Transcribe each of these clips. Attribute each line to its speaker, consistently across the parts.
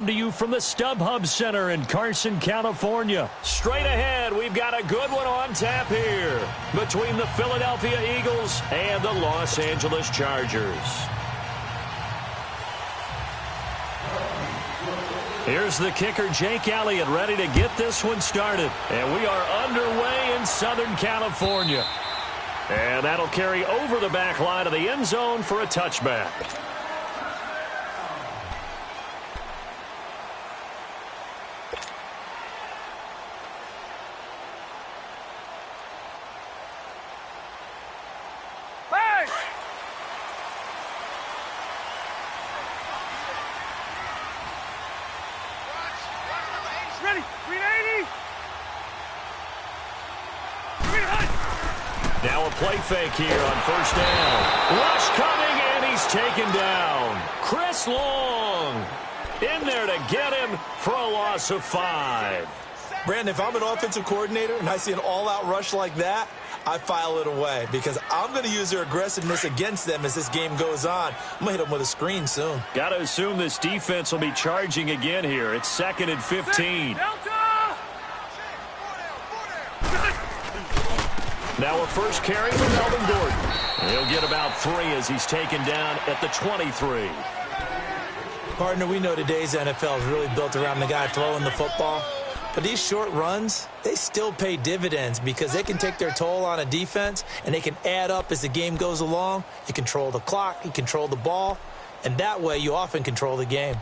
Speaker 1: to you from the StubHub Center in Carson, California. Straight ahead, we've got a good one on tap here between the Philadelphia Eagles and the Los Angeles Chargers. Here's the kicker, Jake Elliott, ready to get this one started. And we are underway in Southern California. And that'll carry over the back line of the end zone for a touchback. Now a play fake here on first down. Rush coming, and he's taken down. Chris Long in there to get him for a loss of 5.
Speaker 2: Brandon, if I'm an offensive coordinator and I see an all-out rush like that, I file it away because I'm going to use their aggressiveness against them as this game goes on. I'm going to hit them with a screen soon.
Speaker 1: Got to assume this defense will be charging again here. It's 2nd and 15. Now a first carry from Melvin Gordon. He'll get about 3 as he's taken down at the 23.
Speaker 2: Partner, we know today's NFL is really built around the guy throwing the football. But these short runs, they still pay dividends because they can take their toll on a defense and they can add up as the game goes along. You control the clock, you control the ball, and that way you often control the game.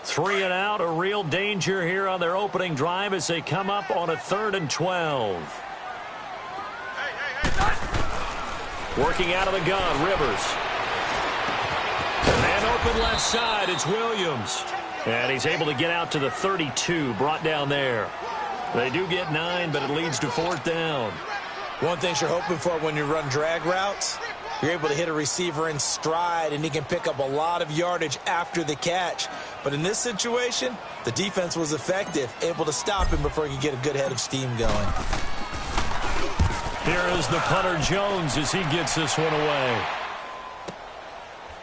Speaker 1: Three and out, a real danger here on their opening drive as they come up on a 3rd and 12. Working out of the gun, Rivers. And open left side, it's Williams. And he's able to get out to the 32, brought down there. They do get 9, but it leads to 4th down.
Speaker 2: One thing you're hoping for when you run drag routes, you're able to hit a receiver in stride, and he can pick up a lot of yardage after the catch. But in this situation, the defense was effective, able to stop him before he could get a good head of steam going.
Speaker 1: Here is the punter Jones as he gets this one away.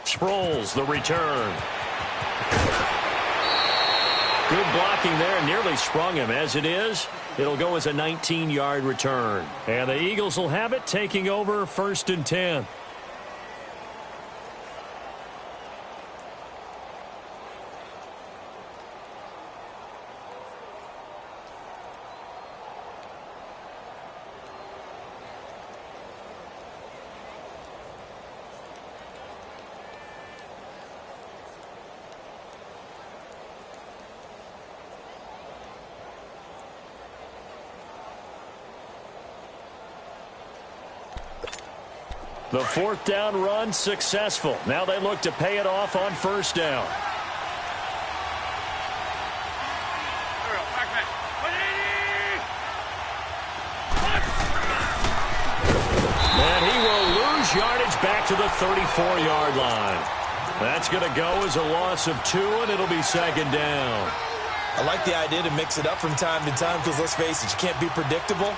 Speaker 1: Sproles, the return. Good blocking there, nearly sprung him. As it is, it'll go as a 19-yard return. And the Eagles will have it, taking over 1st and 10. The 4th down run successful. Now they look to pay it off on 1st down. And he will lose yardage back to the 34-yard line. That's going to go as a loss of 2, and it'll be 2nd down.
Speaker 2: I like the idea to mix it up from time to time because, let's face it, you can't be predictable.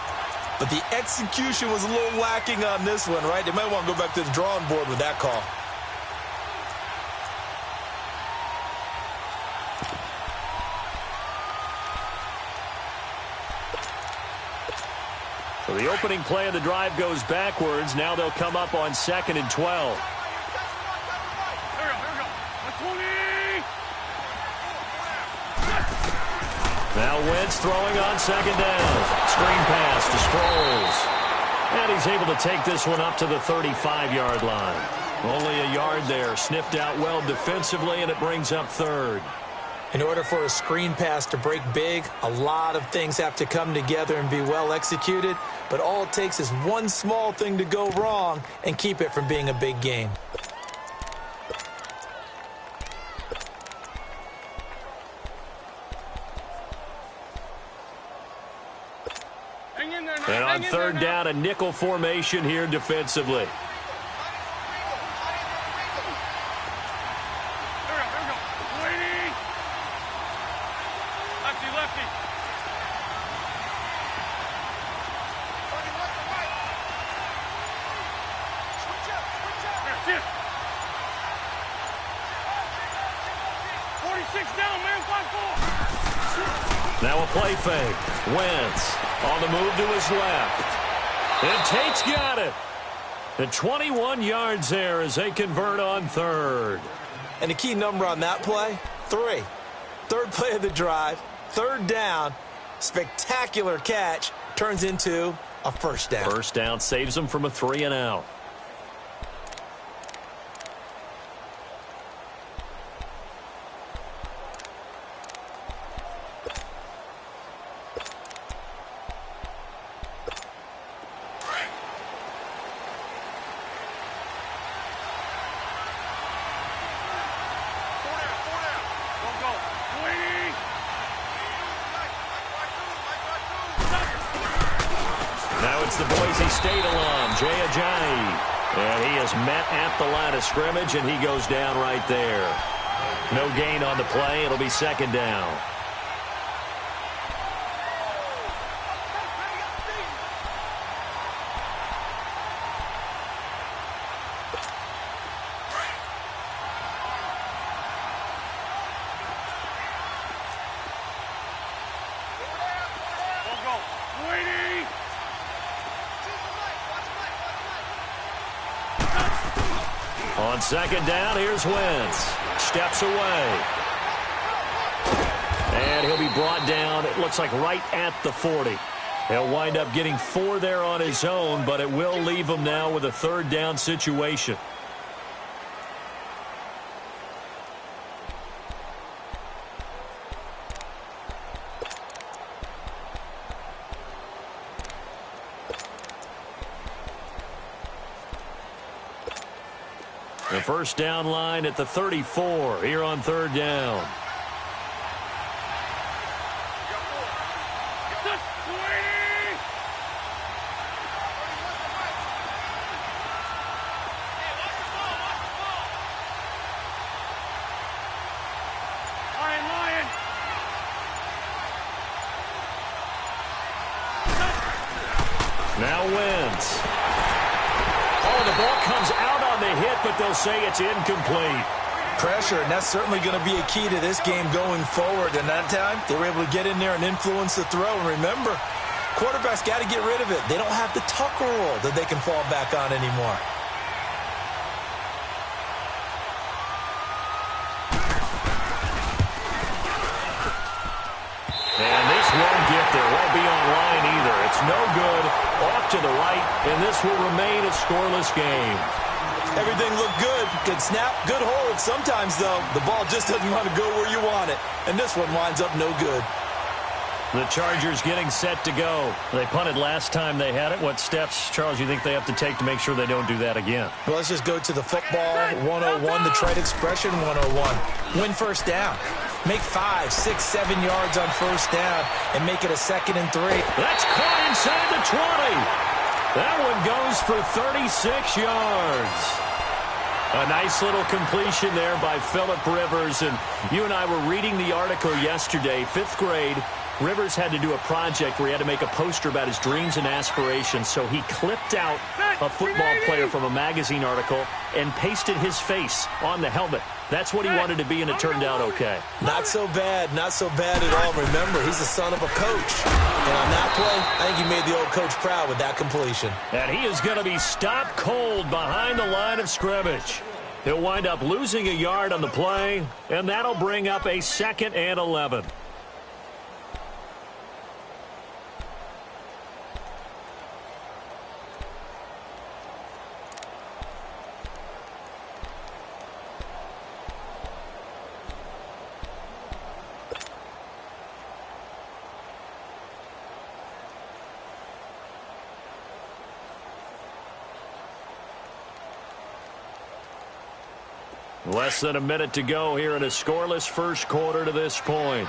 Speaker 2: But the execution was a little lacking on this one, right? They might want to go back to the drawing board with that call.
Speaker 1: So the opening play of the drive goes backwards. Now they'll come up on 2nd and 12. Now Wentz throwing on 2nd down. Screen pass to Sproles. And he's able to take this one up to the 35-yard line. Only a yard there. Sniffed out well defensively, and it brings up 3rd.
Speaker 2: In order for a screen pass to break big, a lot of things have to come together and be well executed. But all it takes is one small thing to go wrong and keep it from being a big game.
Speaker 1: And on 3rd down, a nickel formation here defensively. Now a play fake. Wentz on the move to his left. And Tate's got it. And 21 yards there as they convert on third.
Speaker 2: And the key number on that play, 3. Third play of the drive, third down, spectacular catch, turns into a first down.
Speaker 1: First down saves them from a 3-and-out. The Boise State alum, Jay Ajayi. And he is met at the line of scrimmage, and he goes down right there. No gain on the play. It'll be second down. On second down, here's Wentz. Steps away. And he'll be brought down, it looks like right at the 40. He'll wind up getting 4 there on his own, but it will leave him now with a third down situation. The first down line at the 34 here on third down. Now Wentz. Oh, the ball comes out on the hit, but they'll say it's incomplete.
Speaker 2: Pressure, and that's certainly going to be a key to this game going forward. And that time, they were able to get in there and influence the throw. And remember, quarterbacks got to get rid of it. They don't have the Tucker rule that they can fall back on anymore.
Speaker 1: And this won't get there. Won't be online either. It's no good. Off to the right, and this will remain a scoreless game.
Speaker 2: Everything looked good. Good snap, good hold. Sometimes, though, the ball just doesn't want to go where you want it. And this one winds up no good.
Speaker 1: The Chargers getting set to go. They punted last time they had it. What steps, Charles, you think they have to take to make sure they don't do that again?
Speaker 2: Well, let's just go to the football 101, the trade expression 101. Win first down. Make 5, 6, 7 yards on first down and make it a 2nd and 3.
Speaker 1: That's caught inside the 20. That one goes for 36 yards. A nice little completion there by Phillip Rivers. And you and I were reading the article yesterday, 5th grade. Rivers had to do a project where he had to make a poster about his dreams and aspirations, so he clipped out a football player from a magazine article and pasted his face on the helmet. That's what he wanted to be, and it turned out okay.
Speaker 2: Not so bad at all. Remember, he's the son of a coach. And on that play, I think he made the old coach proud with that completion.
Speaker 1: And he is going to be stopped cold behind the line of scrimmage. He'll wind up losing a yard on the play, and that'll bring up a 2nd and 11. Less than a minute to go here in a scoreless first quarter to this point.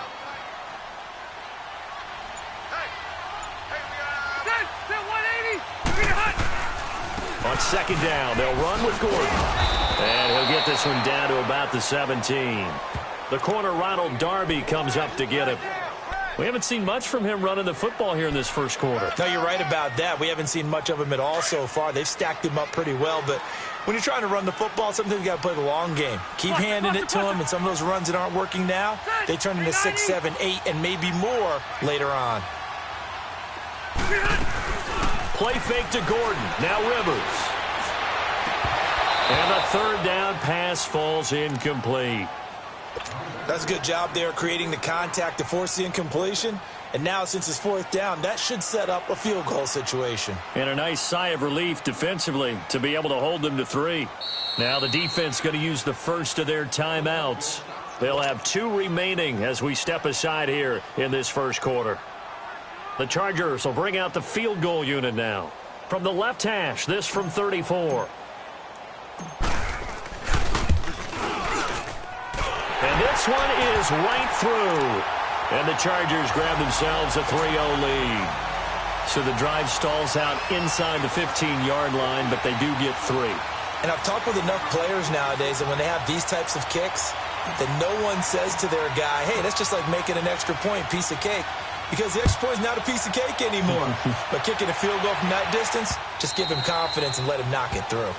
Speaker 1: On second down, they'll run with Gordon. And he'll get this one down to about the 17. The corner, Ronald Darby, comes up to get him. We haven't seen much from him running the football here in this first quarter.
Speaker 2: No, you're right about that. We haven't seen much of him at all so far. They've stacked him up pretty well, but when you're trying to run the football, sometimes you got to play the long game. Keep handing it to him, and some of those runs that aren't working now, they turn into 6, 7, 8, and maybe more later on.
Speaker 1: Play fake to Gordon. Now Rivers. And the third down pass falls incomplete.
Speaker 2: That's a good job there creating the contact to force the incompletion. And now, since it's fourth down, that should set up a field goal situation.
Speaker 1: And a nice sigh of relief defensively to be able to hold them to 3. Now the defense going to use the first of their timeouts. They'll have 2 remaining as we step aside here in this first quarter. The Chargers will bring out the field goal unit now. From the left hash, this from 34. And this one is right through. And the Chargers grab themselves a 3-0 lead. So the drive stalls out inside the 15-yard line, but they do get 3.
Speaker 2: And I've talked with enough players nowadays that when they have these types of kicks, that no one says to their guy, hey, that's just like making an extra point, piece of cake. Because the extra point is not a piece of cake anymore. But kicking a field goal from that distance, just give him confidence and let him knock it through.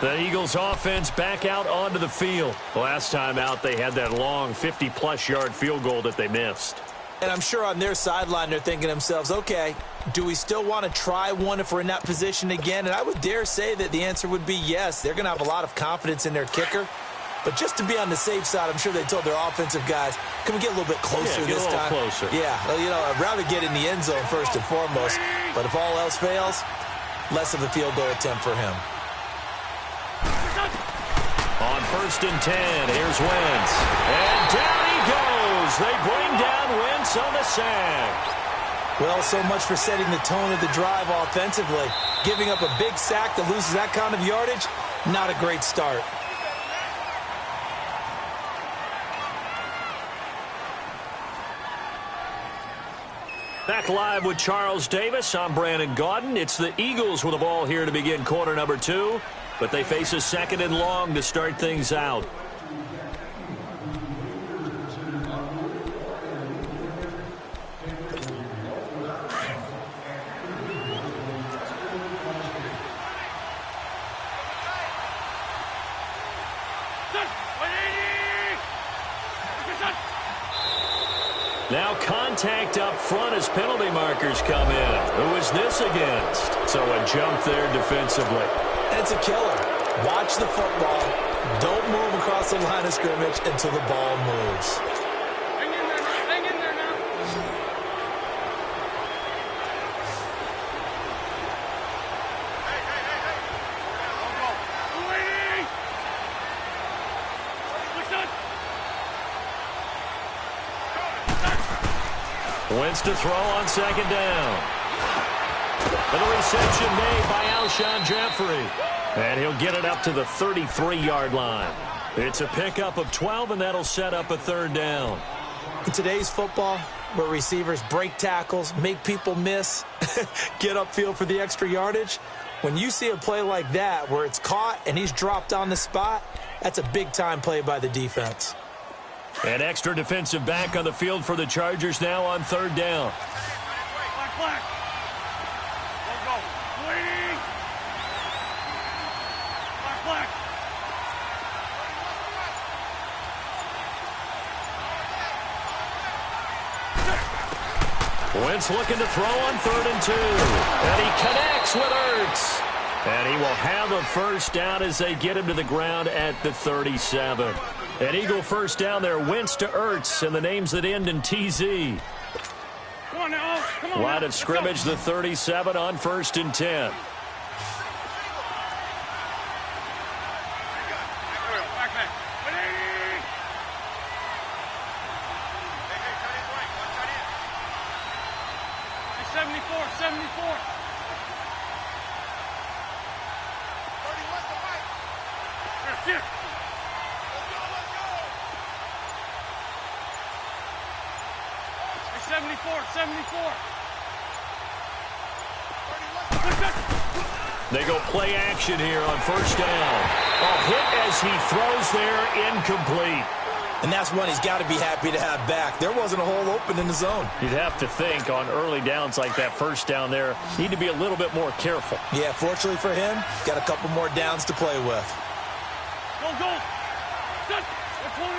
Speaker 1: The Eagles offense back out onto the field. Last time out, they had that long 50-plus yard field goal that they missed.
Speaker 2: And I'm sure on their sideline, they're thinking to themselves, okay, do we still want to try one if we're in that position again? And I would dare say that the answer would be yes. They're going to have a lot of confidence in their kicker. But just to be on the safe side, I'm sure they told their offensive guys, can we get a little bit closer this time?
Speaker 1: Closer.
Speaker 2: Yeah, you know, I'd rather get in the end zone first and foremost. But if all else fails, less of a field goal attempt for him.
Speaker 1: On 1st and 10, here's Wentz. And down he goes. They bring down Wentz on the sack.
Speaker 2: Well, so much for setting the tone of the drive offensively. Giving up a big sack that loses that kind of yardage, not a great start.
Speaker 1: Back live with Charles Davis. I'm Brandon Gaudin. It's the Eagles with the ball here to begin quarter number 2. But they face a 2nd and long to start things out. Now contact up front as penalty markers come in. Who is this against? So a jump there defensively.
Speaker 2: And it's a killer. Watch the football. Don't move across the line of scrimmage until the ball moves.
Speaker 3: Hang in there now. Hang in there now.
Speaker 1: Wentz to throw on 2nd down. And the reception made by Alshon Jeffrey. And he'll get it up to the 33-yard line. It's a pickup of 12, and that'll set up a 3rd down.
Speaker 2: In today's football, where receivers break tackles, make people miss, get upfield for the extra yardage, when you see a play like that where it's caught and he's dropped on the spot, that's a big-time play by the defense.
Speaker 1: An extra defensive back on the field for the Chargers now on 3rd down.
Speaker 3: Black. Go. Waiting. Black.
Speaker 1: Wentz looking to throw on 3rd and 2. And he connects with Ertz. And he will have a first down as they get him to the ground at the 37. An Eagle first down there. Wentz to Ertz, and the names that end in TZ.
Speaker 3: Come on now. Come on.
Speaker 1: Line of scrimmage, the 37 on 1st and 10.
Speaker 3: Back. 74. Let's go. 74.
Speaker 1: They go play action here on 1st down. A hit as he throws there, incomplete.
Speaker 2: And that's one he's got to be happy to have back. There wasn't a hole open in the zone.
Speaker 1: You'd have to think on early downs like that first down there, need to be a little bit more careful.
Speaker 2: Yeah, fortunately for him, got a couple more downs to play with.
Speaker 3: Go, go. Set. 20.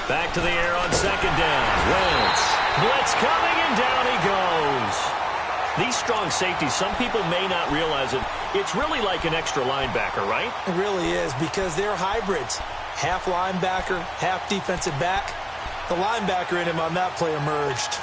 Speaker 1: Back to the air on second down. Wentz. Blitz coming, and down he goes. These strong safeties, some people may not realize it. It's really like an extra linebacker, right?
Speaker 2: It really is, because they're hybrids. Half linebacker, half defensive back. The linebacker in him on that play emerged.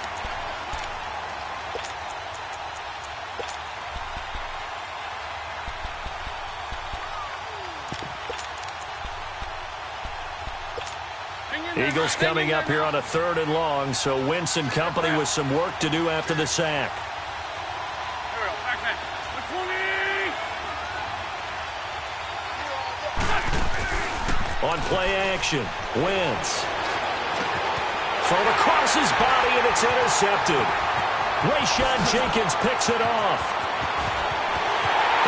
Speaker 1: Eagles coming up here on a 3rd and long, so Wentz and company with some work to do after the sack. On play action, Wentz. Thrown across his body, and it's intercepted. Rayshon Jenkins picks it off.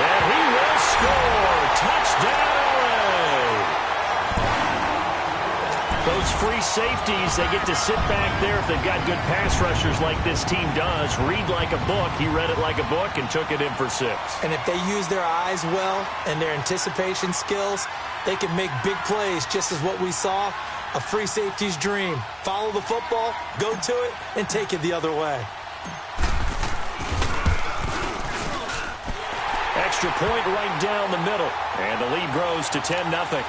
Speaker 1: And he will score. Touchdown, LA. Those free safeties, they get to sit back there if they've got good pass rushers like this team does. Read like a book. He read it like a book and took it in for 6.
Speaker 2: And if they use their eyes well and their anticipation skills, they can make big plays, just as what we saw, a free safety's dream. Follow the football, go to it, and take it the other way.
Speaker 1: Extra point right down the middle, and the lead grows to 10-0.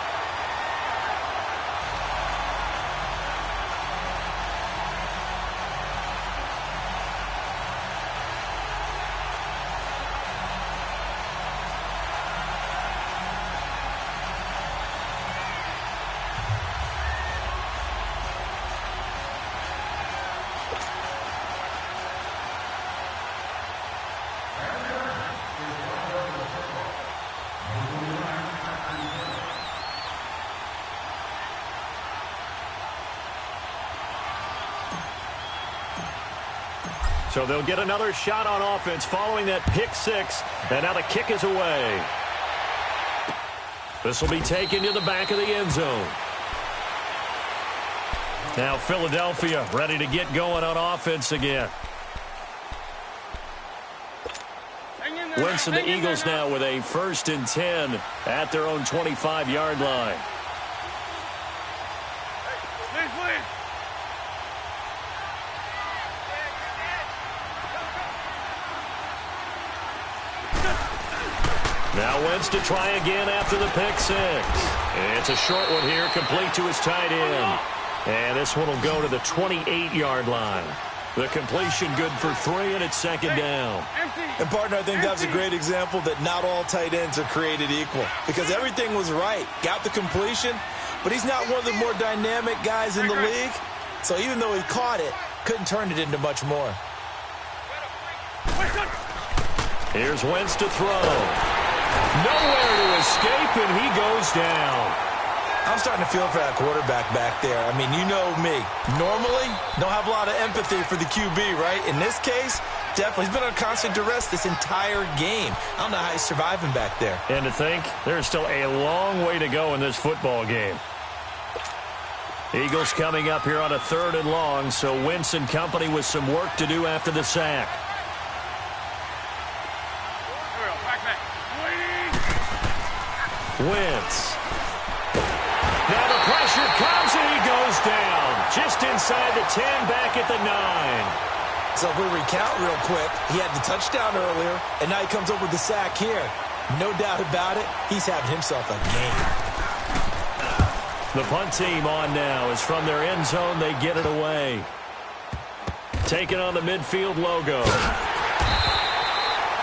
Speaker 1: So they'll get another shot on offense following that pick 6, and now the kick is away. This will be taken to the back of the end zone. Now Philadelphia ready to get going on offense again. Wentz and the Eagles now with a 1st and 10 at their own 25-yard line. Now Wentz to try again after the pick 6. It's a short one here, complete to his tight end. And this one will go to the 28-yard line. The completion good for 3, and it's 2nd down.
Speaker 2: And, partner, I think that's a great example that not all tight ends are created equal, because everything was right. Got the completion, but he's not one of the more dynamic guys in the league. So even though he caught it, couldn't turn it into much more.
Speaker 1: Here's Wentz to throw. Nowhere to escape, and he goes down.
Speaker 2: I'm starting to feel for that quarterback back there. I mean, you know me. Normally, don't have a lot of empathy for the QB, right? In this case, definitely. He's been on constant duress this entire game. I don't know how he's surviving back there.
Speaker 1: And to think, there's still a long way to go in this football game. Eagles coming up here on a 3rd and long, so Wentz and company with some work to do after the sack. Wentz. Now the pressure comes, and he goes down. Just inside the 10, back at the 9.
Speaker 2: So if we recount real quick, he had the touchdown earlier, and now he comes up with the sack here. No doubt about it, he's having himself a game.
Speaker 1: The punt team on now is from their end zone. They get it away. Taking on the midfield logo.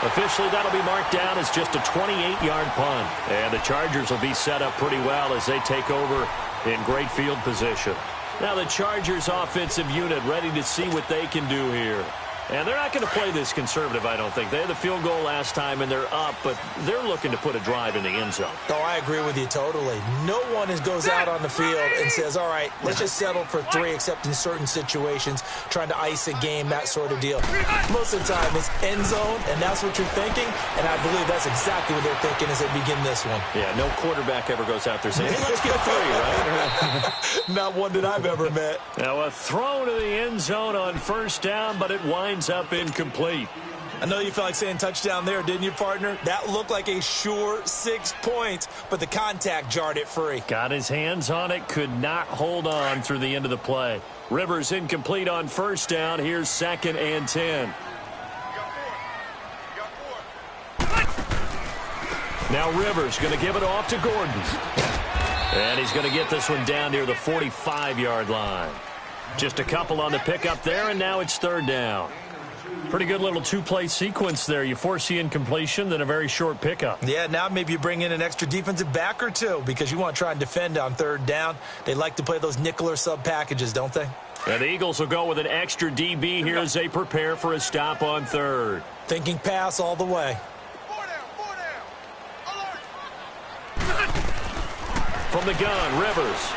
Speaker 1: Officially, that'll be marked down as just a 28-yard punt. And the Chargers will be set up pretty well as they take over in great field position. Now the Chargers offensive unit ready to see what they can do here. And they're not going to play this conservative, I don't think. They had the field goal last time, and they're up, but they're looking to put a drive in the end zone.
Speaker 2: Oh, I agree with you totally. No one goes out on the field and says, all right, let's just settle for 3, except in certain situations, trying to ice a game, that sort of deal. Most of the time, it's end zone, and that's what you're thinking, and I believe that's exactly what they're thinking as they begin this one.
Speaker 1: Yeah, no quarterback ever goes out there saying, hey, let's get 3, right?
Speaker 2: Not one that I've ever met.
Speaker 1: Now, a throw to the end zone on first down, but it winds up incomplete.
Speaker 2: I know you felt like saying touchdown there, didn't you, partner? That looked like a sure 6 points, but the contact jarred it free.
Speaker 1: Got his hands on it, could not hold on through the end of the play. Rivers incomplete on first down. Here's 2nd and 10. Now Rivers going to give it off to Gordon. And he's going to get this one down near the 45-yard line. Just a couple on the pickup there, and now it's 3rd down. Pretty good little 2-play sequence there. You force the incompletion, then a very short pickup.
Speaker 2: Yeah, now maybe you bring in an extra defensive back or 2 because you want to try and defend on 3rd down. They like to play those nickel or sub packages, don't they?
Speaker 1: And the Eagles will go with an extra DB here as they prepare for a stop on 3rd.
Speaker 2: Thinking pass all the way.
Speaker 1: From the gun, Rivers.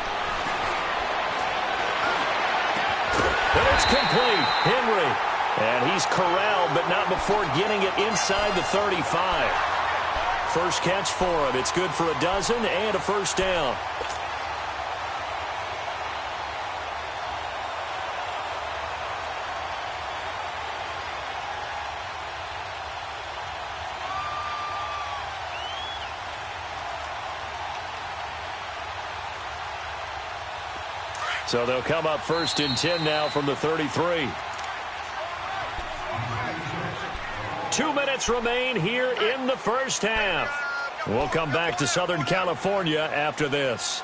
Speaker 1: And it's complete. Henry. And he's corralled, but not before getting it inside the 35. First catch for him. It's good for a dozen and a first down. So they'll come up 1st and 10 now from the 33. 2 minutes remain here in the first half. We'll come back to Southern California after this.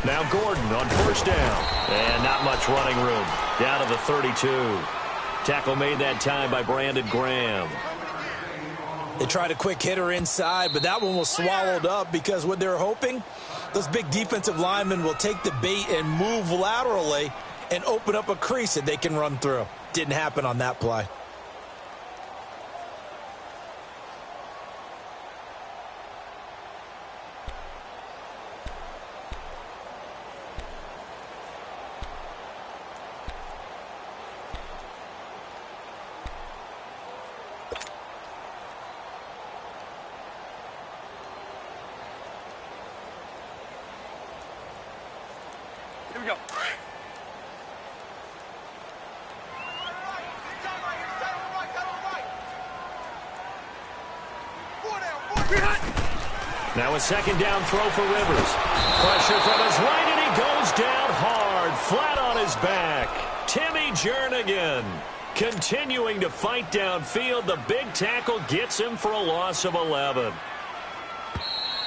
Speaker 1: Now Gordon on first down. And not much running room. Down to the 32. Tackle made that time by Brandon Graham.
Speaker 2: They tried a quick hitter inside, but that one was swallowed up because what they're hoping, those big defensive linemen will take the bait and move laterally and open up a crease that they can run through. Didn't happen on that play.
Speaker 3: Here we go.
Speaker 1: Now a 2nd down throw for Rivers. Pressure from his right, and he goes down hard, flat on his back. Timmy Jernigan continuing to fight downfield. The big tackle gets him for a loss of 11.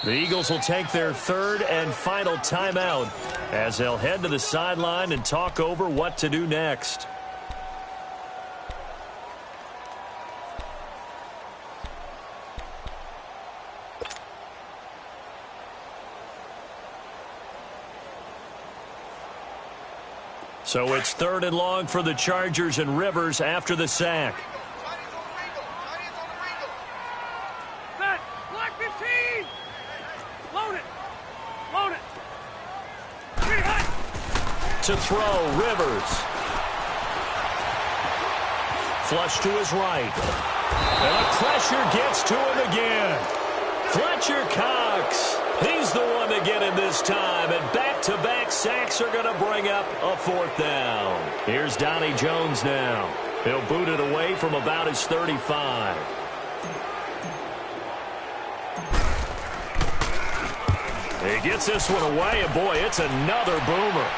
Speaker 1: The Eagles will take their 3rd and final timeout as they'll head to the sideline and talk over what to do next. So it's 3rd and long for the Chargers, and Rivers after the sack.
Speaker 3: Set. Block 15. Load it. Load it.
Speaker 1: To throw, Rivers. Flush to his right. And the pressure gets to him again. Fletcher Cox. He's the one to get him this time. And back-to-back sacks are going to bring up a 4th down. Here's Donnie Jones now. He'll boot it away from about his 35. He gets this one away, and boy, it's another boomer.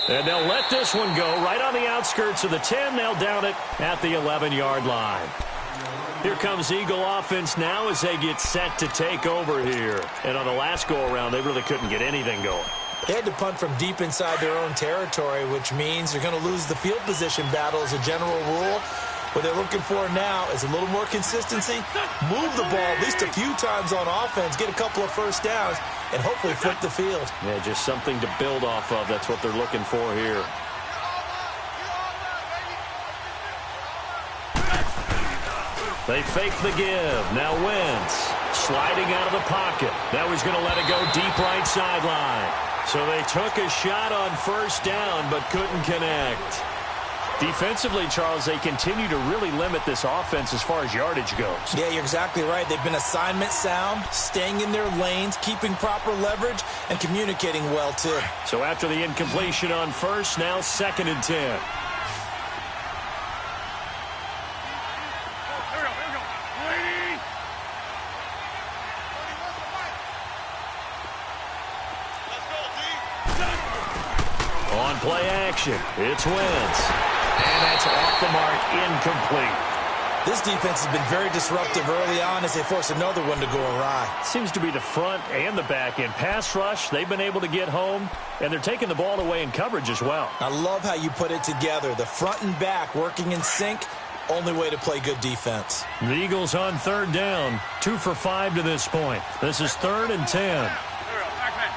Speaker 1: And they'll let this one go right on the outskirts of the 10. They'll down it at the 11-yard line. Here comes Eagle offense now as they get set to take over here. And on the last go-around, they really couldn't get anything going.
Speaker 2: They had to punt from deep inside their own territory, which means they're going to lose the field position battle as a general rule. What they're looking for now is a little more consistency, move the ball at least a few times on offense, get a couple of first downs, and hopefully flip the field.
Speaker 1: Yeah, just something to build off of. That's what they're looking for here. They fake the give. Now Wentz sliding out of the pocket. Now he's going to let it go deep right sideline. So they took a shot on first down but couldn't connect. Defensively, Charles, they continue to really limit this offense as far as yardage goes.
Speaker 2: Yeah, you're exactly right. They've been assignment sound, staying in their lanes, keeping proper leverage, and communicating well, too.
Speaker 1: So after the incompletion on first, now 2nd and 10.
Speaker 3: Here we go. Waiting.
Speaker 1: On play action, it's Wentz. And that's off the mark, incomplete.
Speaker 2: This defense has been very disruptive early on as they force another one to go awry.
Speaker 1: Seems to be the front and the back end. Pass rush, they've been able to get home, and they're taking the ball away in coverage as well.
Speaker 2: I love how you put it together. The front and back working in sync, only way to play good defense.
Speaker 1: The Eagles on 3rd down, 2 for 5 to this point. This is 3rd and 10.
Speaker 3: Here we go. Back man.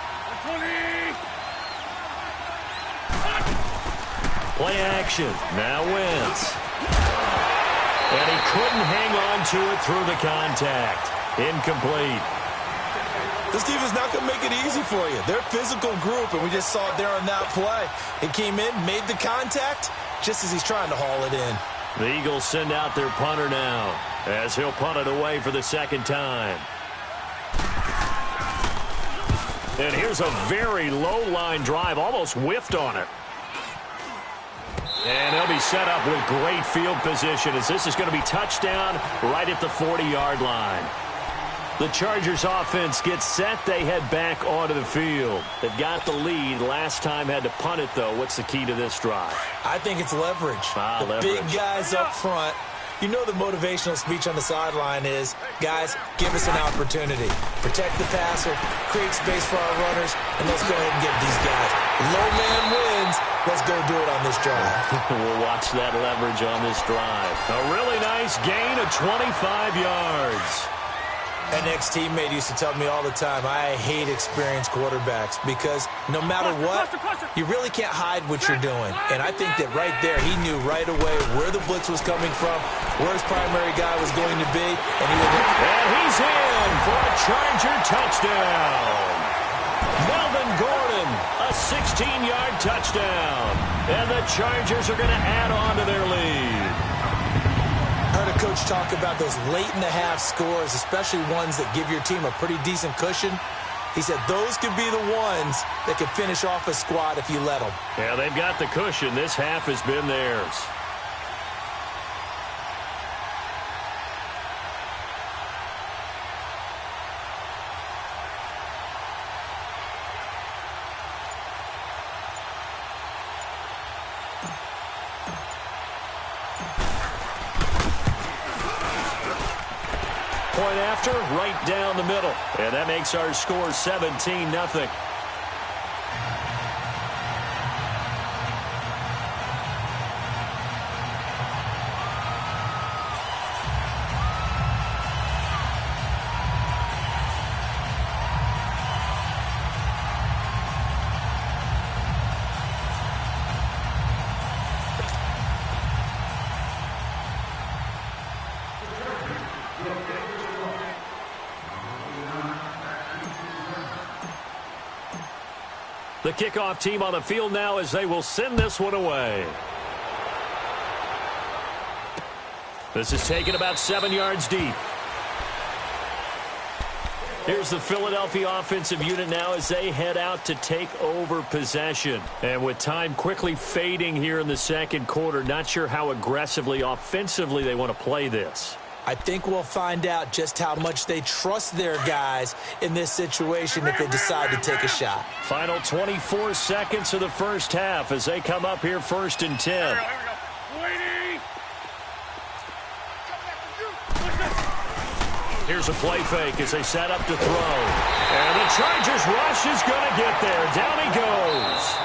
Speaker 3: 20.
Speaker 1: Play action. Now Wentz. And he couldn't hang on to it through the contact. Incomplete.
Speaker 2: This defense not going to make it easy for you. They're a physical group, and we just saw it there on that play. He came in, made the contact, just as he's trying to haul it in.
Speaker 1: The Eagles send out their punter now as he'll punt it away for the 2nd time. And here's a very low-line drive, almost whiffed on it. And they'll be set up with great field position as this is going to be touchdown right at the 40-yard line. The Chargers offense gets set. They head back onto the field. They've got the lead. Last time had to punt it, though. What's the key to this drive?
Speaker 2: I think it's leverage.
Speaker 1: Leverage.
Speaker 2: Big guys up front. You know the motivational speech on the sideline is, guys, give us an opportunity. Protect the passer, create space for our runners, and let's go ahead and get these guys. Low man wins. Let's go do it on this drive.
Speaker 1: We'll watch that leverage on this drive. A really nice gain of 25 yards.
Speaker 2: An ex-teammate used to tell me all the time, I hate experienced quarterbacks because no matter what, you really can't hide what you're doing. And I think that right there, he knew right away where the blitz was coming from, where his primary guy was going to be.
Speaker 1: And he's in for a Charger touchdown. Melvin Gordon, a 16-yard touchdown. And the Chargers are going to add on to their lead.
Speaker 2: I heard a coach talk about those late-in-the-half scores, especially ones that give your team a pretty decent cushion. He said those could be the ones that could finish off a squad if you let them.
Speaker 1: Yeah, they've got the cushion. This half has been theirs. Point after, right down the middle. And that makes our score 17-0. The kickoff team on the field now as they will send this one away. This is taken about 7 yards deep. Here's the Philadelphia offensive unit now as they head out to take over possession. And with time quickly fading here in the second quarter, not sure how aggressively, offensively they want to play this.
Speaker 2: I think we'll find out just how much they trust their guys in this situation if they decide to take a shot.
Speaker 1: Final 24 seconds of the first half as they come up here 1st and 10.
Speaker 3: Here we go. Waiting.
Speaker 1: Here's a play fake as they set up to throw. And the Chargers rush is going to get there. Down he goes.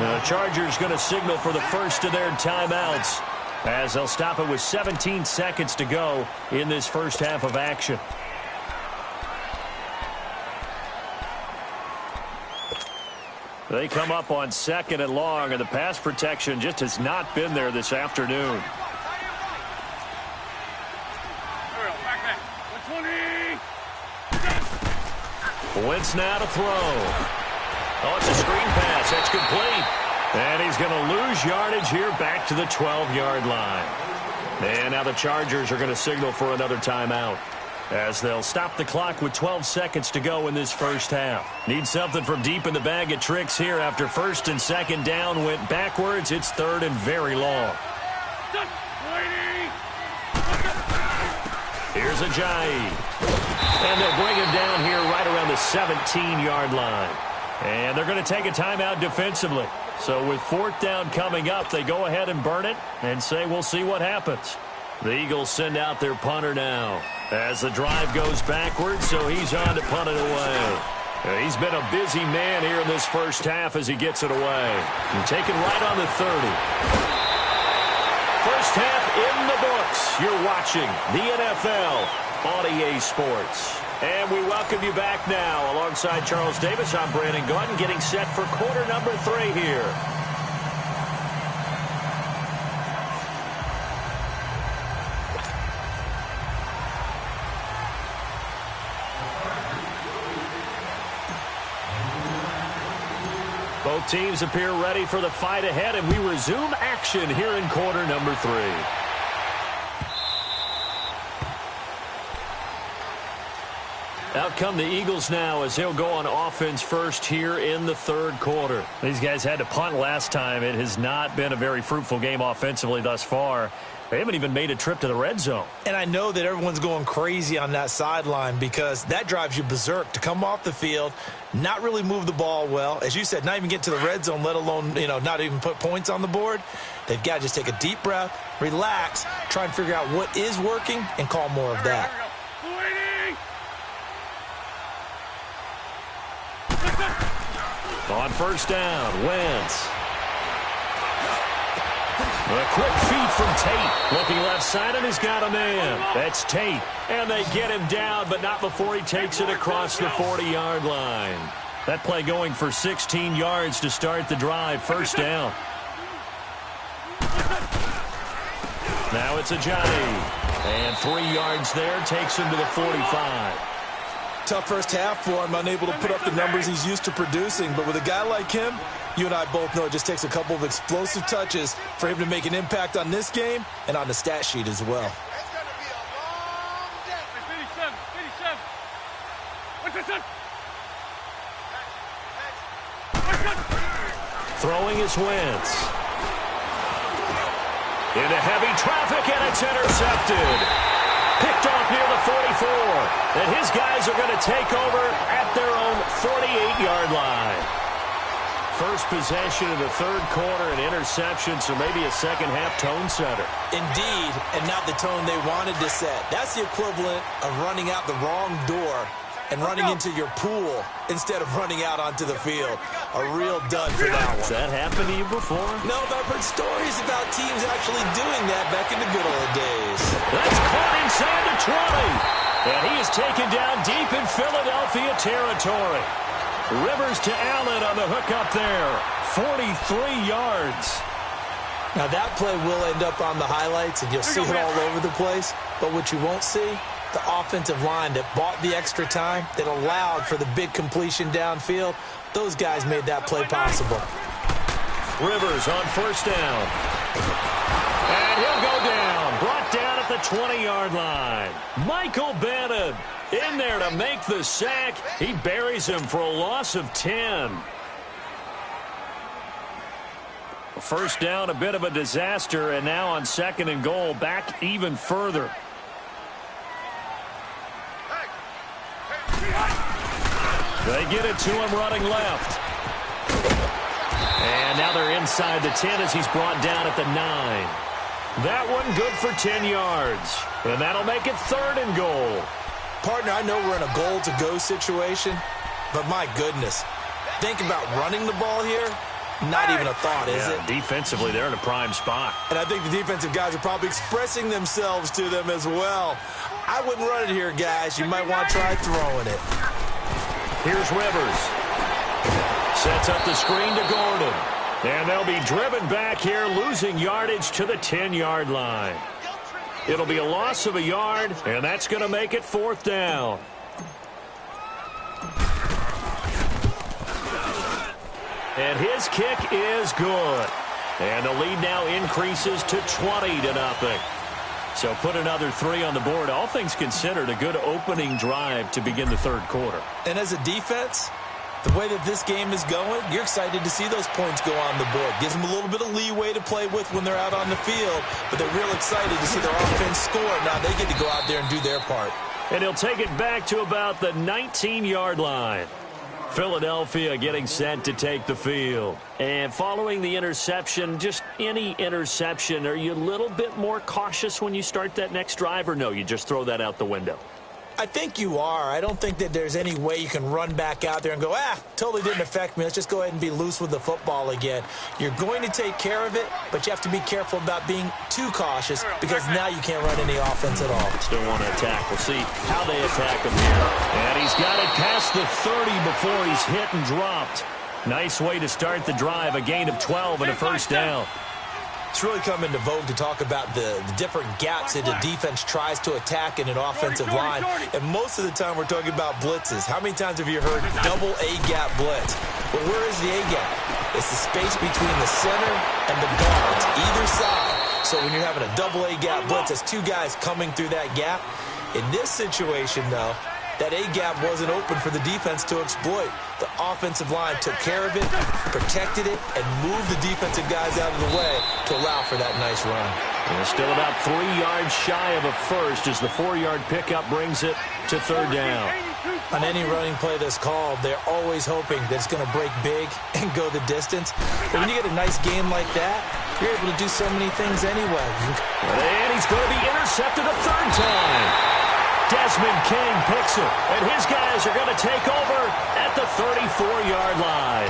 Speaker 1: The Chargers going to signal for the first of their timeouts as they'll stop it with 17 seconds to go in this first half of action. They come up on 2nd and long, and the pass protection just has not been there this afternoon. Wentz now to throw. Oh, it's a screen pass. That's complete. And he's going to lose yardage here back to the 12-yard line. And now the Chargers are going to signal for another timeout as they'll stop the clock with 12 seconds to go in this first half. Need something from deep in the bag of tricks here after 1st and 2nd down went backwards. It's 3rd and very long. Here's Ajayi. And they'll bring him down here right around the 17-yard line. And they're going to take a timeout defensively. So with 4th down coming up, they go ahead and burn it and say we'll see what happens. The Eagles send out their punter now as the drive goes backwards, so he's on to punt it away. He's been a busy man here in this first half as he gets it away. And taken right on the 30. First half in the books. You're watching the NFL on EA Sports. And we welcome you back now. Alongside Charles Davis, I'm Brandon Gunn, getting set for quarter number 3 here. Both teams appear ready for the fight ahead, and we resume action here in quarter number 3. Out come the Eagles now as they'll go on offense first here in the 3rd quarter. These guys had to punt last time. It has not been a very fruitful game offensively thus far. They haven't even made a trip to the red zone.
Speaker 2: And I know that everyone's going crazy on that sideline because that drives you berserk to come off the field, not really move the ball well. As you said, not even get to the red zone, let alone, not even put points on the board. They've got to just take a deep breath, relax, try and figure out what is working, and call more of that.
Speaker 1: On 1st down, Wentz. A quick feed from Tate. Looking left side, and he's got a man. That's Tate. And they get him down, but not before he takes it across the 40-yard line. That play going for 16 yards to start the drive. 1st down. Now it's Ajayi. And 3 yards there. Takes him to the 45.
Speaker 2: Tough first half for him, unable to put up the numbers he's used to producing. But with a guy like him, you and I both know it just takes a couple of explosive touches for him to make an impact on this game and on the stat sheet as well.
Speaker 3: It's going to be a long day. 57.
Speaker 1: Throwing is Wentz. Into heavy traffic, and it's intercepted. Picked off near the 44. And his guys are going to take over at their own 48-yard line. First possession of the 3rd quarter, an interception, so maybe a second-half tone setter.
Speaker 2: Indeed, and not the tone they wanted to set. That's the equivalent of running out the wrong door and running into your pool instead of running out onto the field. A real dud for that one.
Speaker 1: Has that happened to you before?
Speaker 2: No, but I've heard stories about teams actually doing that back in the good old days.
Speaker 1: That's caught inside the 20. And he is taken down deep in Philadelphia territory. Rivers to Allen on the hook up there. 43 yards.
Speaker 2: Now that play will end up on the highlights, and you'll see it all over the place. But what you won't see, the offensive line that bought the extra time, that allowed for the big completion downfield, those guys made that play possible.
Speaker 1: Rivers on 1st down. And he'll go down. Brought down at the 20-yard line. Michael Bannon in there to make the sack. He buries him for a loss of 10. 1st down, a bit of a disaster, and now on 2nd and goal, back even further. They get it to him running left. And now they're inside the 10 as he's brought down at the 9. That one good for 10 yards. And that'll make it 3rd and goal.
Speaker 2: Partner, I know we're in a goal-to-go situation, but my goodness, think about running the ball here. Not even a thought, is it?
Speaker 1: Defensively, they're in a prime spot.
Speaker 2: And I think the defensive guys are probably expressing themselves to them as well. I wouldn't run it here, guys. You might want to try throwing it.
Speaker 1: Here's Rivers. Sets up the screen to Gordon. And they'll be driven back here, losing yardage to the 10-yard line. It'll be a loss of a yard, and that's going to make it 4th down. And his kick is good. And the lead now increases to 20-0. So put another 3 on the board. All things considered, a good opening drive to begin the 3rd quarter.
Speaker 2: And as a defense, the way that this game is going, you're excited to see those points go on the board. Gives them a little bit of leeway to play with when they're out on the field, but they're real excited to see their offense score. Now they get to go out there and do their part.
Speaker 1: And he'll take it back to about the 19-yard line. Philadelphia getting set to take the field. And following the interception, just any interception, are you a little bit more cautious when you start that next drive, or no, you just throw that out the window?
Speaker 2: I think you are. I don't think that there's any way you can run back out there and go, totally didn't affect me. Let's just go ahead and be loose with the football again. You're going to take care of it, but you have to be careful about being too cautious because now you can't run any offense at all.
Speaker 1: Still want to attack. We'll see how they attack him here. And he's got it past the 30 before he's hit and dropped. Nice way to start the drive, a gain of 12 and a 1st down.
Speaker 2: It's really come into vogue to talk about the different gaps that a defense tries to attack in an offensive line. And most of the time we're talking about blitzes. How many times have you heard double A-gap blitz? Well, where is the A-gap? It's the space between the center and the guards, either side. So when you're having a double A-gap blitz, it's 2 guys coming through that gap. In this situation, though, that A-gap wasn't open for the defense to exploit. The offensive line took care of it, protected it, and moved the defensive guys out of the way to allow for that nice run.
Speaker 1: And still about 3 yards shy of a first as the 4-yard pickup brings it to 3rd down.
Speaker 2: On any running play that's called, they're always hoping that it's going to break big and go the distance. But when you get a nice game like that, you're able to do so many things anyway.
Speaker 1: And he's going to be intercepted a 3rd time. Desmond King picks it, and his guys are going to take over at the 34-yard line.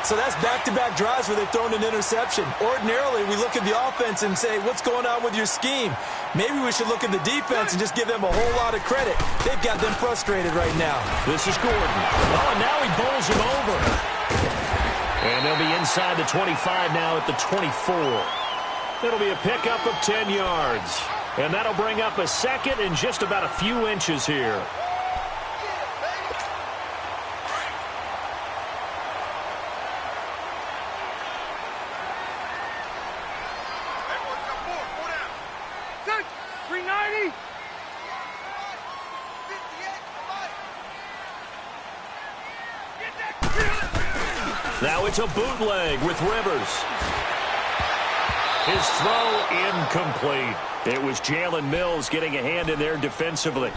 Speaker 2: So that's back-to-back drives where they've thrown an interception. Ordinarily, we look at the offense and say, what's going on with your scheme? Maybe we should look at the defense and just give them a whole lot of credit. They've got them frustrated right now.
Speaker 1: This is Gordon. Oh, and now he bowls him over. And they'll be inside the 25 now at the 24. It'll be a pickup of 10 yards. And that'll bring up a 2nd and just about a few inches here. Now it's a bootleg with Rivers. His throw incomplete. It was Jalen Mills getting a hand in there defensively.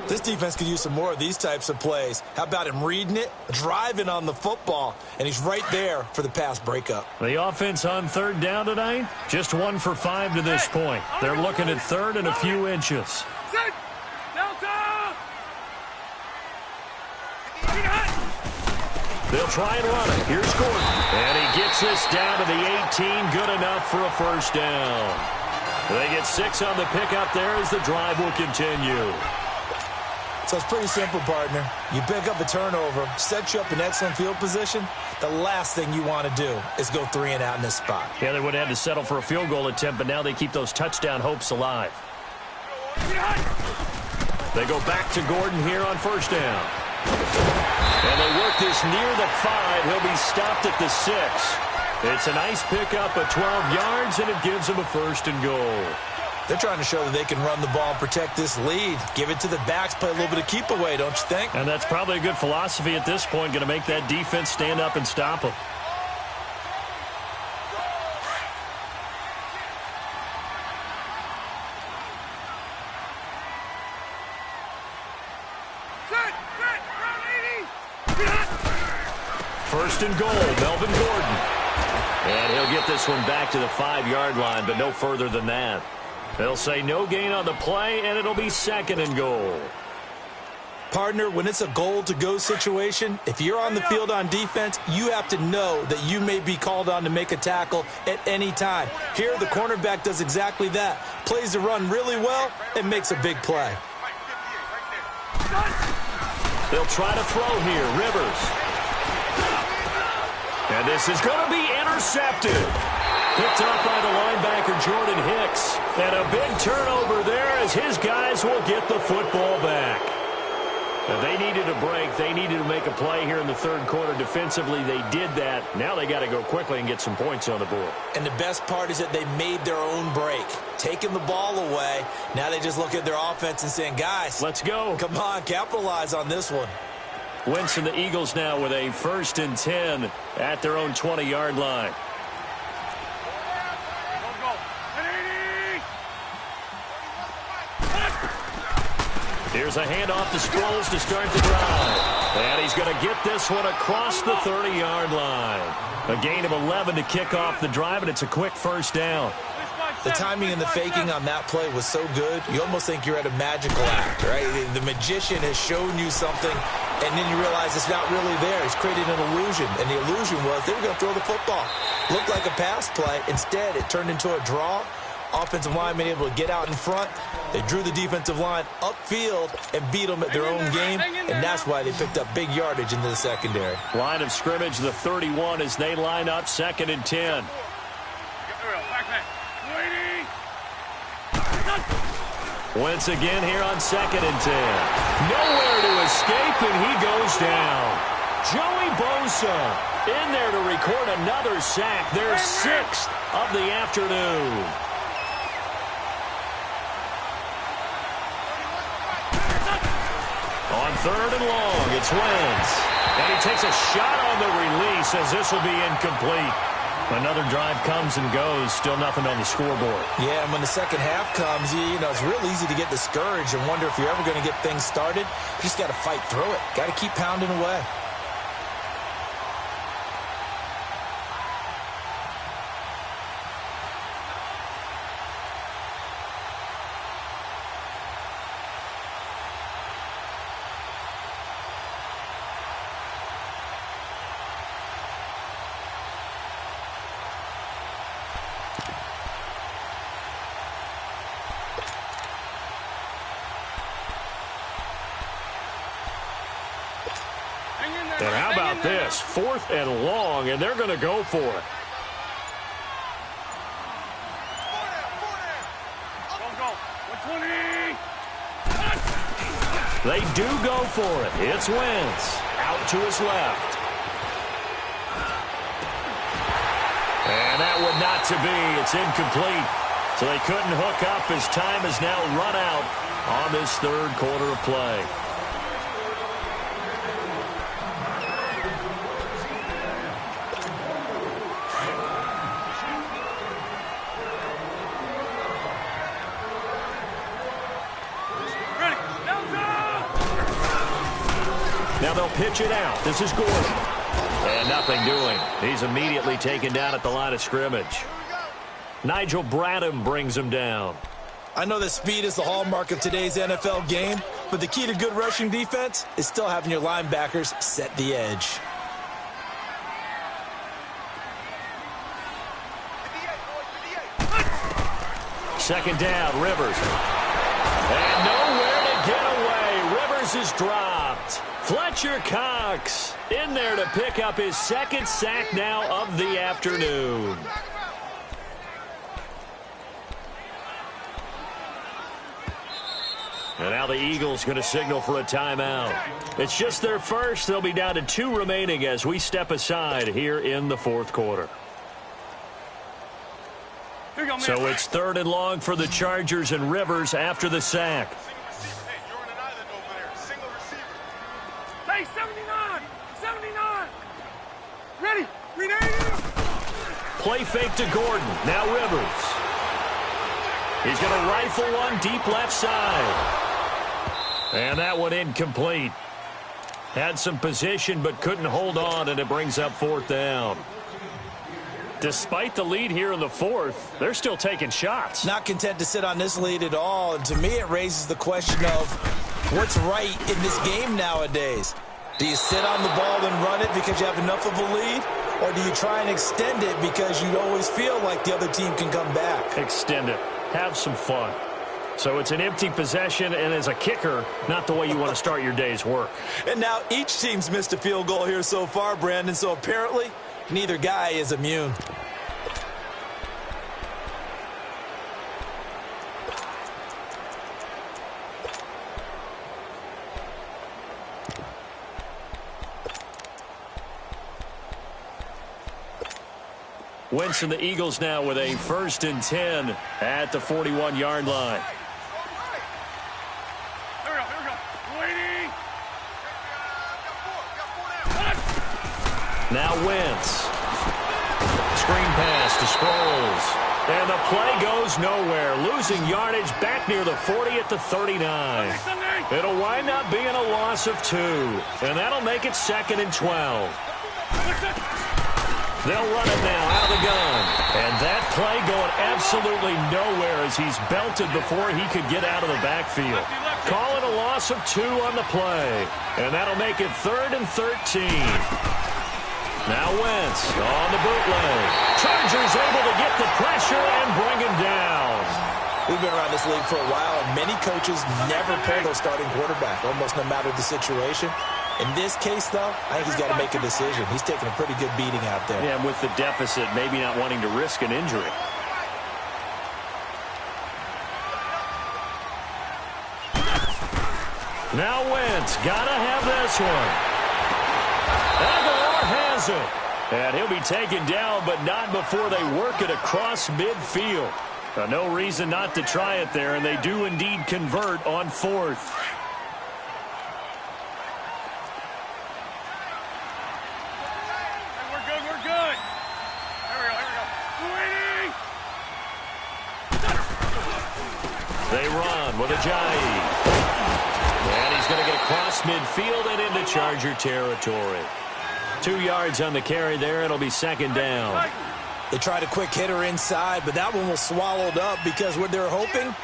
Speaker 2: This defense could use some more of these types of plays. How about him reading it, driving on the football, and he's right there for the pass breakup.
Speaker 1: The offense on 3rd down tonight, just 1 for 5 to this point. They're looking at 3rd and a few inches. They'll try and run it. Here's Gordon. And he gets this down to the 18. Good enough for a 1st down. They get 6 on the pickup there as the drive will continue.
Speaker 2: So it's pretty simple, partner. You pick up a turnover, set you up in excellent field position. The last thing you want to do is go 3 and out in this spot.
Speaker 1: Yeah, they would have had to settle for a field goal attempt, but now they keep those touchdown hopes alive. They go back to Gordon here on 1st down. And they work this near the 5. He'll be stopped at the 6. It's a nice pickup of 12 yards, and it gives them a 1st and goal.
Speaker 2: They're trying to show that they can run the ball and protect this lead. Give it to the backs, play a little bit of keep away, don't you think?
Speaker 1: And that's probably a good philosophy at this point, going to make that defense stand up and stop them. First and goal, Melvin Gordon. And he'll get this one back to the 5-yard line, but no further than that. They'll say no gain on the play, and it'll be 2nd and goal.
Speaker 2: Partner, when it's a goal-to-go situation, if you're on the field on defense, you have to know that you may be called on to make a tackle at any time. Here, the cornerback does exactly that. Plays the run really well and makes a big play.
Speaker 1: They'll try to throw here. Rivers. And this is going to be intercepted. Picked up by the linebacker, Jordan Hicks. And a big turnover there as his guys will get the football back. Now, they needed a break. They needed to make a play here in the 3rd quarter. Defensively, they did that. Now they got to go quickly and get some points on the board. And the best part is that they made their own break. Taking the ball away. Now they just look at their offense and saying, guys, let's go. Come on, capitalize on this one. Wentz and the Eagles now with a 1st and 10 at their own 20-yard line. Here's a handoff to Sproles to start the drive. And he's going to get this one across the 30-yard line. A gain of 11 to kick off the drive, and it's a quick 1st down. The timing and the faking on that play was so good, you almost think you're at a magical act, right? The magician has shown you something, and then you realize it's not really there. He's created an illusion, and the illusion was they were going to throw the football. Looked like a pass play. Instead, it turned into a draw. Offensive linemen able to get out in front. They drew the defensive line upfield and beat them at their own game, and that's why they picked up big yardage into the secondary. Line of scrimmage, the 31, as they line up 2nd and 10. Wentz again here on 2nd and 10. Nowhere to escape, and he goes down. Joey Bosa in there to record another sack. Their 6th of the afternoon. On 3rd and long, it's Wentz. And he takes a shot on the release as this will be incomplete. Another drive comes and goes, still nothing on the scoreboard. Yeah, and when the second half comes, you know, it's real easy to get discouraged and wonder if you're ever going to get things started. You just got to fight through it. Got to keep pounding away. And how about this? 4th and long, and they're going to go for it. They do go for it. It's Wentz out to his left. And that would not to be. It's incomplete. So they couldn't hook up as time is now run out on this 3rd quarter of play. Now they'll pitch it out. This is Gordon. And nothing doing. He's immediately taken down at the line of scrimmage. Nigel Bradham brings him down. I know that speed is the hallmark of today's NFL game, but the key to good rushing defense is still having your linebackers set the edge. Second down, Rivers. And nowhere to get away. Rivers is dropped. Fletcher Cox in there to pick up his 2nd sack now of the afternoon. And now the Eagles going to signal for a timeout. It's just their first. They'll be down to 2 remaining as we step aside here in the 4th quarter. So it's 3rd and long for the Chargers, and Rivers after the sack.
Speaker 3: Hey, 79! 79! Ready!
Speaker 1: Play fake to Gordon. Now Rivers. He's going to rifle one deep left side. And that one incomplete. Had some position but couldn't hold on, and it brings up 4th down. Despite the lead here in the fourth, they're still taking shots.
Speaker 2: Not content to sit on this lead at all. And to me, it raises the question of what's right in this game nowadays. Do you sit on the ball and run it because you have enough of a lead? Or do you try and extend it because you always feel like the other team can come back?
Speaker 1: Extend it. Have some fun. So it's an empty possession, and as a kicker, not the way you want to start your day's work.
Speaker 2: And now each team's missed a field goal here so far, Brandon, so apparently neither guy is immune.
Speaker 1: Wentz and the Eagles now with a 1st and 10 at the 41-yard line.
Speaker 3: Here we go. Waiting.
Speaker 1: Now Wentz. Screen pass to Sproles. And the play goes nowhere. Losing yardage back near the 40 at the 39. It'll wind up being a loss of 2. And that'll make it 2nd and 12. They'll run it now out of the gun. And that play going absolutely nowhere as he's belted before he could get out of the backfield. Call it a loss of 2 on the play. And that'll make it 3rd and 13. Now Wentz on the bootleg. Chargers able to get the pressure and bring him down.
Speaker 2: We've been around this league for a while, and many coaches never pull their starting quarterback, almost no matter the situation. In this case, though, I think he's got to make a decision. He's taking a pretty good beating out there.
Speaker 1: Yeah, and with the deficit, maybe not wanting to risk an injury. Now Wentz, gotta have this one. Aguilar has it. And he'll be taken down, but not before they work it across midfield. No reason not to try it there, and they do indeed convert on 4th. They run with Ajayi. And he's going to get across midfield and into Charger territory. 2 yards on the carry there. It'll be 2nd down.
Speaker 2: They tried a quick hitter inside, but that one was swallowed up because what they're hoping,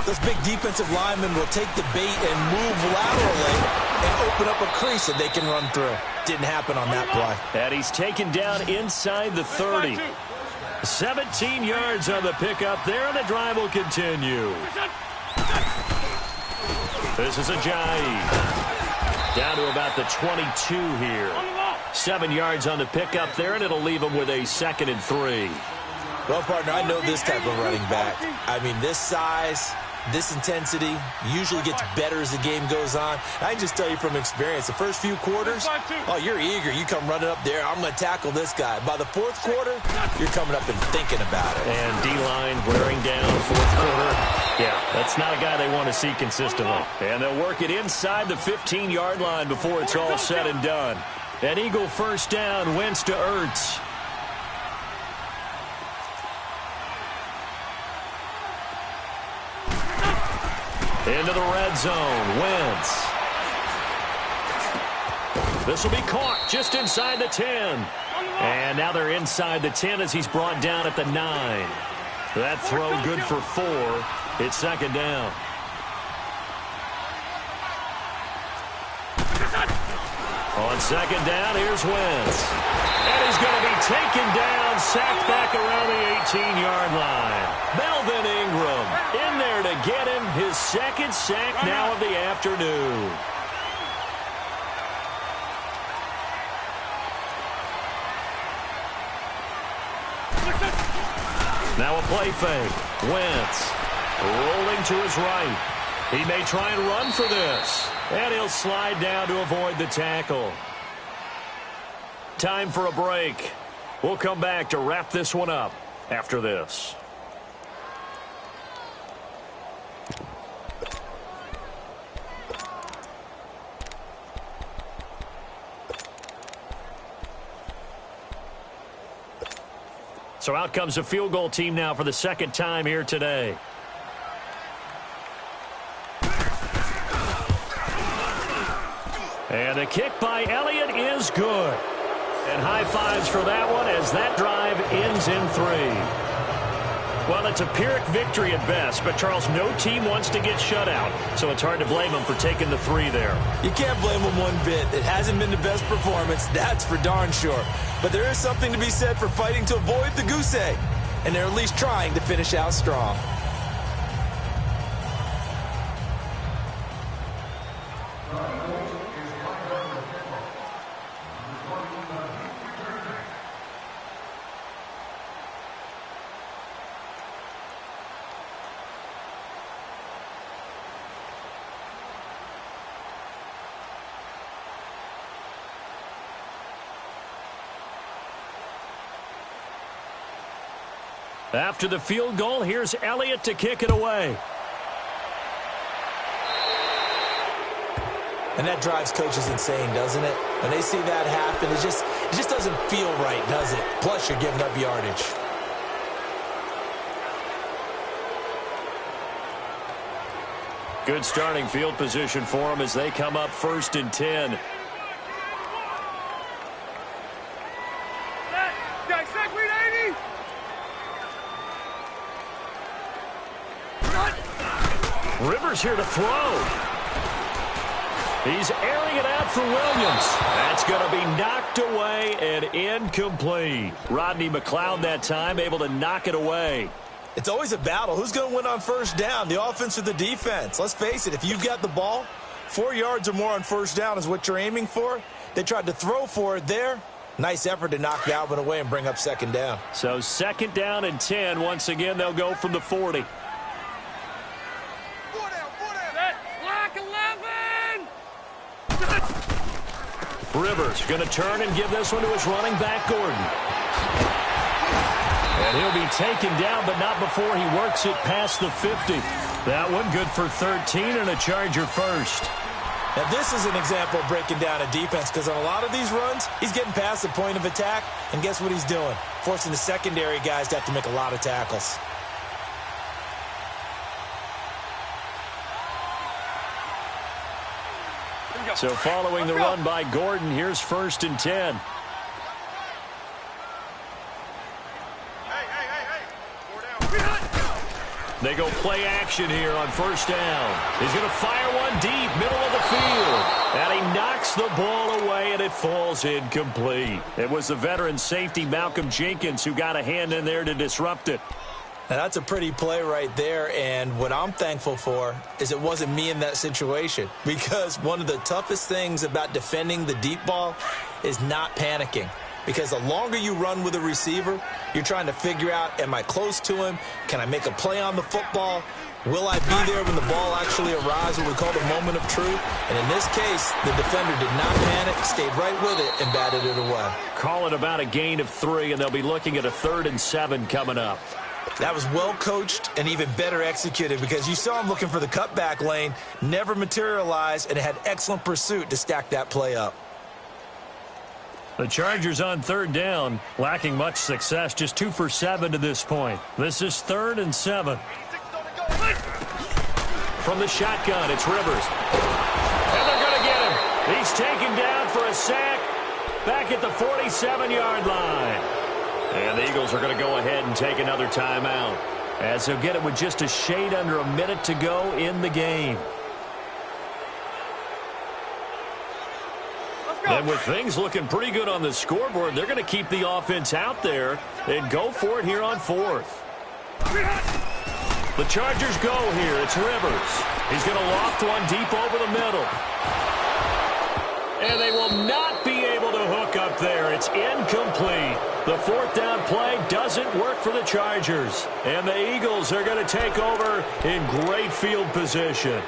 Speaker 2: those big defensive linemen will take the bait and move laterally and open up a crease that they can run through. Didn't happen on that play.
Speaker 1: And he's taken down inside the 30. 17 yards on the pickup there, and the drive will continue. This is Ajayi. Down to about the 22 here. 7 yards on the pickup there, and it'll leave him with a 2nd and 3.
Speaker 2: Well, partner, I know this type of running back. I mean, this size, this intensity usually gets better as the game goes on. I can just tell you from experience, the first few quarters, oh, you're eager. You come running up there, I'm going to tackle this guy. By the 4th quarter, you're coming up and thinking about it.
Speaker 1: And D-line wearing down 4th quarter. Yeah, that's not a guy they want to see consistently. And they'll work it inside the 15-yard line before it's all said and done. An Eagle 1st down, Wentz to Ertz. Into the red zone, Wentz. This will be caught just inside the 10. And now they're inside the 10 as he's brought down at the 9. That throw good for 4. It's 2nd down. On 2nd down, here's Wentz. And he's going to be taken down, sacked back around the 18-yard line. Melvin Ingram in there to get him his 2nd sack now of the afternoon. Now a play fake. Wentz rolling to his right. He may try and run for this. And he'll slide down to avoid the tackle. Time for a break. We'll come back to wrap this one up after this. So out comes a field goal team now for the 2nd time here today. And the kick by Elliott is good. And high fives for that one as that drive ends in 3. Well, it's a Pyrrhic victory at best, but, Charles, no team wants to get shut out, so it's hard to blame them for taking the 3 there.
Speaker 2: You can't blame them one bit. It hasn't been the best performance, that's for darn sure. But there is something to be said for fighting to avoid the goose egg, and they're at least trying to finish out strong.
Speaker 1: After the field goal, here's Elliott to kick it away.
Speaker 2: And that drives coaches insane, doesn't it? When they see that happen, it just doesn't feel right, does it? Plus, you're giving up yardage.
Speaker 1: Good starting field position for them as they come up 1st and 10. Rivers here to throw. He's airing it out for Williams. That's going to be knocked away and incomplete. Rodney McLeod that time able to knock it away.
Speaker 2: It's always a battle. Who's going to win on 1st down, the offense or the defense? Let's face it, if you've got the ball, 4 yards or more on 1st down is what you're aiming for. They tried to throw for it there. Nice effort to knock Galvin away and bring up 2nd down.
Speaker 1: So 2nd down and 10. Once again, they'll go from the 40. Rivers going to turn and give this one to his running back, Gordon. And he'll be taken down, but not before he works it past the 50. That one good for 13 and a Charger first.
Speaker 2: Now, this is an example of breaking down a defense because on a lot of these runs, he's getting past the point of attack, and guess what he's doing? Forcing the secondary guys to have to make a lot of tackles.
Speaker 1: So following the run by Gordon, here's 1st and 10. They go play action here on 1st down. He's going to fire one deep, middle of the field. And he knocks the ball away, and it falls incomplete. It was the veteran safety, Malcolm Jenkins, who got a hand in there to disrupt it.
Speaker 2: Now, that's a pretty play right there, and what I'm thankful for is it wasn't me in that situation, because one of the toughest things about defending the deep ball is not panicking, because the longer you run with a receiver, you're trying to figure out, am I close to him? Can I make a play on the football? Will I be there when the ball actually arrives, what we call the moment of truth? And in this case, the defender did not panic, stayed right with it, and batted it away.
Speaker 1: Call it about a gain of 3, and they'll be looking at a 3rd and 7 coming up.
Speaker 2: That was well coached and even better executed because you saw him looking for the cutback lane, never materialized, and had excellent pursuit to stack that play up.
Speaker 1: The Chargers on 3rd down, lacking much success, just 2 for 7 to this point. This is 3rd and 7. From the shotgun, it's Rivers. And they're going to get him. He's taken down for a sack back at the 47-yard line. And the Eagles are going to go ahead and take another timeout, as they'll get it with just a shade under a minute to go in the game. And with things looking pretty good on the scoreboard, they're going to keep the offense out there and go for it here on 4th. The Chargers go here. It's Rivers. He's going to loft one deep over the middle. And they will not be able to hook up there. It's incomplete. The 4th down play doesn't work for the Chargers. And the Eagles are going to take over in great field position.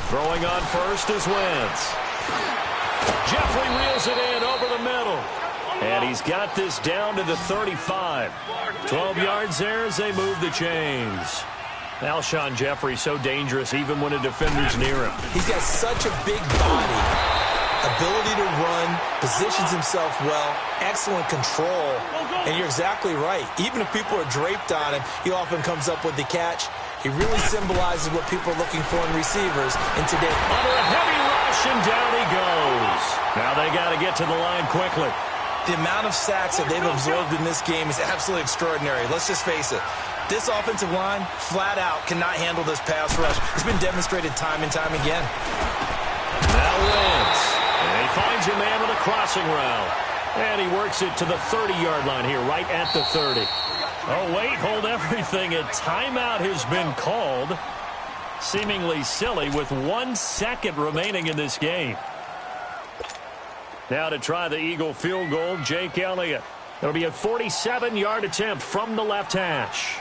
Speaker 1: Throwing on first is Wentz. Jeffrey reels it in over the middle. And he's got this down to the 35. 12 yards there as they move the chains. Alshon Jeffrey so dangerous even when a defender's near him.
Speaker 2: He's got such a big body, ability to run, positions himself well, excellent control, and you're exactly right. Even if people are draped on him, he often comes up with the catch. He really symbolizes what people are looking for in receivers in today.
Speaker 1: Under a heavy rush, and down he goes. Now they got to get to the line quickly.
Speaker 2: The amount of sacks that they've absorbed in this game is absolutely extraordinary. Let's just face it. This offensive line, flat out, cannot handle this pass rush. It's been demonstrated time and time again.
Speaker 1: Now Wentz. And he finds a man with a crossing route. And he works it to the 30-yard line here, right at the 30. Oh, wait, hold everything. A timeout has been called. Seemingly silly with 1 second remaining in this game. Now to try the Eagle field goal, Jake Elliott. It'll be a 47-yard attempt from the left hash.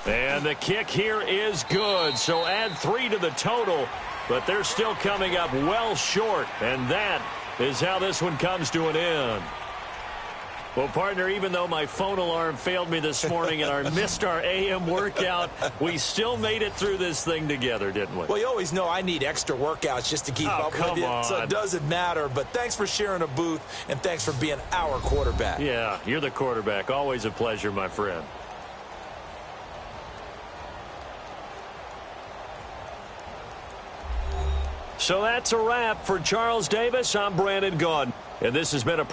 Speaker 1: And the kick here is good, so add 3 to the total, but they're still coming up well short, and that is how this one comes to an end. Well, partner, even though my phone alarm failed me this morning and missed our AM workout, we still made it through this thing together, didn't we?
Speaker 2: Well, you always know I need extra workouts just to keep up with you, so it doesn't matter. But thanks for sharing a booth, and thanks for being our quarterback.
Speaker 1: Yeah, you're the quarterback. Always a pleasure, my friend. So that's a wrap for Charles Davis. I'm Brandon Gaudin, and this has been a